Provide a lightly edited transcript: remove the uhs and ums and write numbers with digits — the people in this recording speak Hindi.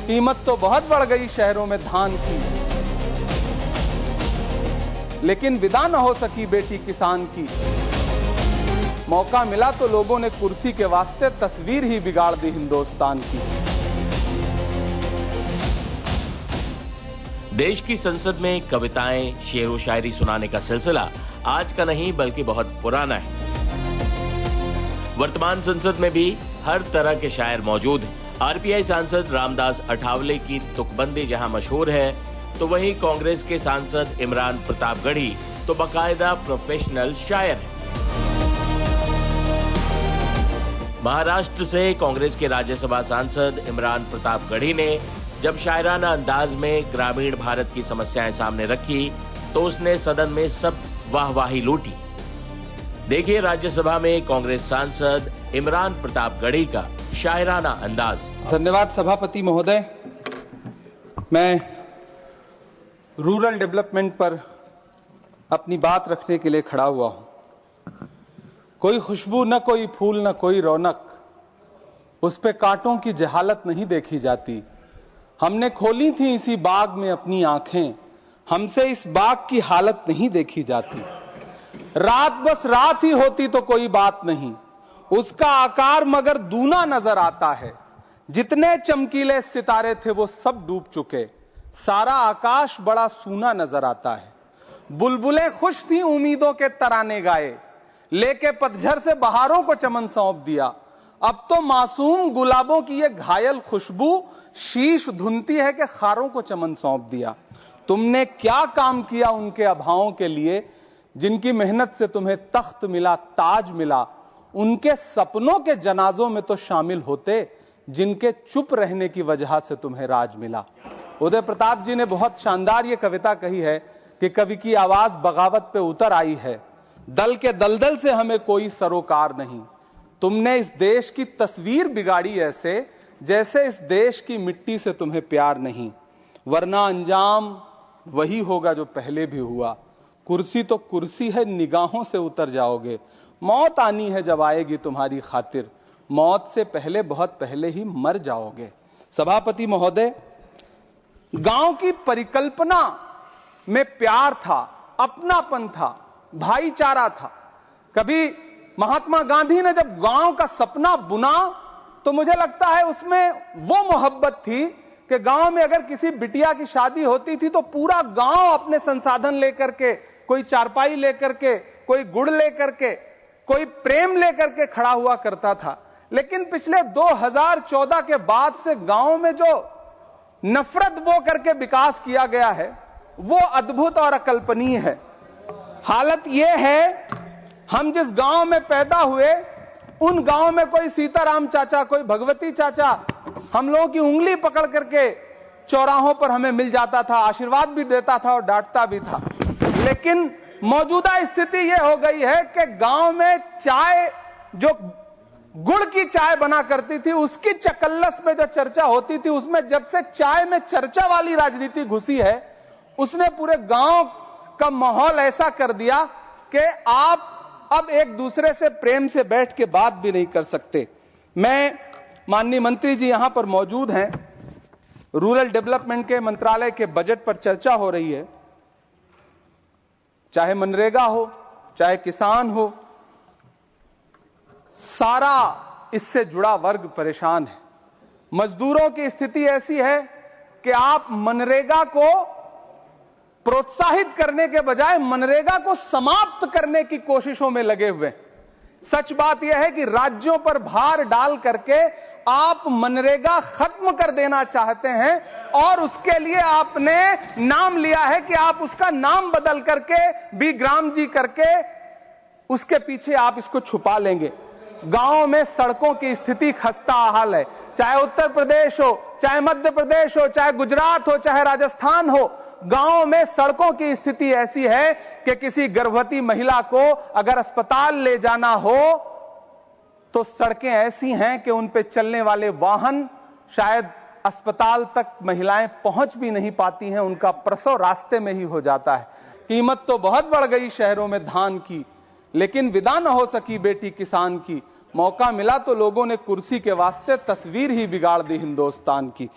कीमत तो बहुत बढ़ गई शहरों में धान की, लेकिन विदा न हो सकी बेटी किसान की। मौका मिला तो लोगों ने कुर्सी के वास्ते तस्वीर ही बिगाड़ दी हिंदुस्तान की। देश की संसद में कविताएं, शेर व शायरी सुनाने का सिलसिला आज का नहीं बल्कि बहुत पुराना है। वर्तमान संसद में भी हर तरह के शायर मौजूद हैं। आरपीआई सांसद रामदास अठावले की तुकबंदी जहां मशहूर है, तो वहीं कांग्रेस के सांसद इमरान प्रतापगढ़ी तो बाकायदा प्रोफेशनल शायर हैं। महाराष्ट्र से कांग्रेस के राज्यसभा सांसद इमरान प्रतापगढ़ी ने जब शायराना अंदाज में ग्रामीण भारत की समस्याएं सामने रखी, तो उसने सदन में सब वाहवाही लूटी। देखिए राज्यसभा में कांग्रेस सांसद इमरान प्रतापगढ़ी का शायराना अंदाज। धन्यवाद सभापति महोदय। मैं रूरल डेवलपमेंट पर अपनी बात रखने के लिए खड़ा हुआ हूं। कोई खुशबू न कोई फूल न कोई रौनक, उस पे कांटों की जहालत नहीं देखी जाती। हमने खोली थी इसी बाग में अपनी आंखें, हमसे इस बाग की हालत नहीं देखी जाती। रात बस रात ही होती तो कोई बात नहीं, उसका आकार मगर दूना नजर आता है। जितने चमकीले सितारे थे वो सब डूब चुके, सारा आकाश बड़ा सूना नजर आता है। बुलबुलें खुश थी उम्मीदों के तराने गाए, लेके पतझड़ से बहारों को चमन सौंप दिया। अब तो मासूम गुलाबों की ये घायल खुशबू शीश धुनती है कि खारों को चमन सौंप दिया। तुमने क्या काम किया उनके अभावों के लिए, जिनकी मेहनत से तुम्हें तख्त मिला, ताज मिला। उनके सपनों के जनाजों में तो शामिल होते, जिनके चुप रहने की वजह से तुम्हें राज मिला। उदय प्रताप जी ने बहुत शानदार ये कविता कही है कि कवि की आवाज बगावत पे उतर आई है, दल के दलदल से हमें कोई सरोकार नहीं। तुमने इस देश की तस्वीर बिगाड़ी ऐसे, जैसे इस देश की मिट्टी से तुम्हें प्यार नहीं। वरना अंजाम वही होगा जो पहले भी हुआ। कुर्सी तो कुर्सी है, निगाहों से उतर जाओगे। मौत आनी है जब आएगी तुम्हारी खातिर, मौत से पहले बहुत पहले ही मर जाओगे। सभापति महोदय, गांव की परिकल्पना में प्यार था, अपनापन था, भाईचारा था। कभी महात्मा गांधी ने जब गांव का सपना बुना, तो मुझे लगता है उसमें वो मोहब्बत थी कि गांव में अगर किसी बिटिया की शादी होती थी तो पूरा गांव अपने संसाधन लेकर के, कोई चारपाई लेकर के, कोई गुड़ लेकर के, कोई प्रेम लेकर के खड़ा हुआ करता था। लेकिन पिछले 2014 के बाद से गांव में जो नफरत बो करके विकास किया गया है, वो अद्भुत और अकल्पनीय है। हालत यह है, हम जिस गांव में पैदा हुए, उन गांव में कोई सीताराम चाचा, कोई भगवती चाचा हम लोगों की उंगली पकड़ करके चौराहों पर हमें मिल जाता था, आशीर्वाद भी देता था और डांटता भी था। लेकिन मौजूदा स्थिति यह हो गई है कि गांव में चाय, जो गुड़ की चाय बना करती थी, उसकी चकल्लस में जो चर्चा होती थी, उसमें जब से चाय में चर्चा वाली राजनीति घुसी है, उसने पूरे गांव का माहौल ऐसा कर दिया कि आप अब एक दूसरे से प्रेम से बैठ के बात भी नहीं कर सकते। मैं, माननीय मंत्री जी यहां पर मौजूद हैं, रूरल डेवलपमेंट के मंत्रालय के बजट पर चर्चा हो रही है। चाहे मनरेगा हो, चाहे किसान हो, सारा इससे जुड़ा वर्ग परेशान है। मजदूरों की स्थिति ऐसी है कि आप मनरेगा को प्रोत्साहित करने के बजाय मनरेगा को समाप्त करने की कोशिशों में लगे हुए। सच बात यह है कि राज्यों पर भार डाल करके आप मनरेगा खत्म कर देना चाहते हैं, और उसके लिए आपने नाम लिया है कि आप उसका नाम बदल करके बीग्राम जी करके उसके पीछे आप इसको छुपा लेंगे। गांव में सड़कों की स्थिति खस्ता हाल है, चाहे उत्तर प्रदेश हो, चाहे मध्य प्रदेश हो, चाहे गुजरात हो, चाहे राजस्थान हो। गांव में सड़कों की स्थिति ऐसी है कि किसी गर्भवती महिला को अगर अस्पताल ले जाना हो तो सड़कें ऐसी हैं कि उन पे चलने वाले वाहन शायद अस्पताल तक महिलाएं पहुंच भी नहीं पाती हैं, उनका प्रसव रास्ते में ही हो जाता है। कीमत तो बहुत बढ़ गई शहरों में धान की, लेकिन विदा न हो सकी बेटी किसान की। मौका मिला तो लोगों ने कुर्सी के वास्ते तस्वीर ही बिगाड़ दी हिंदुस्तान की।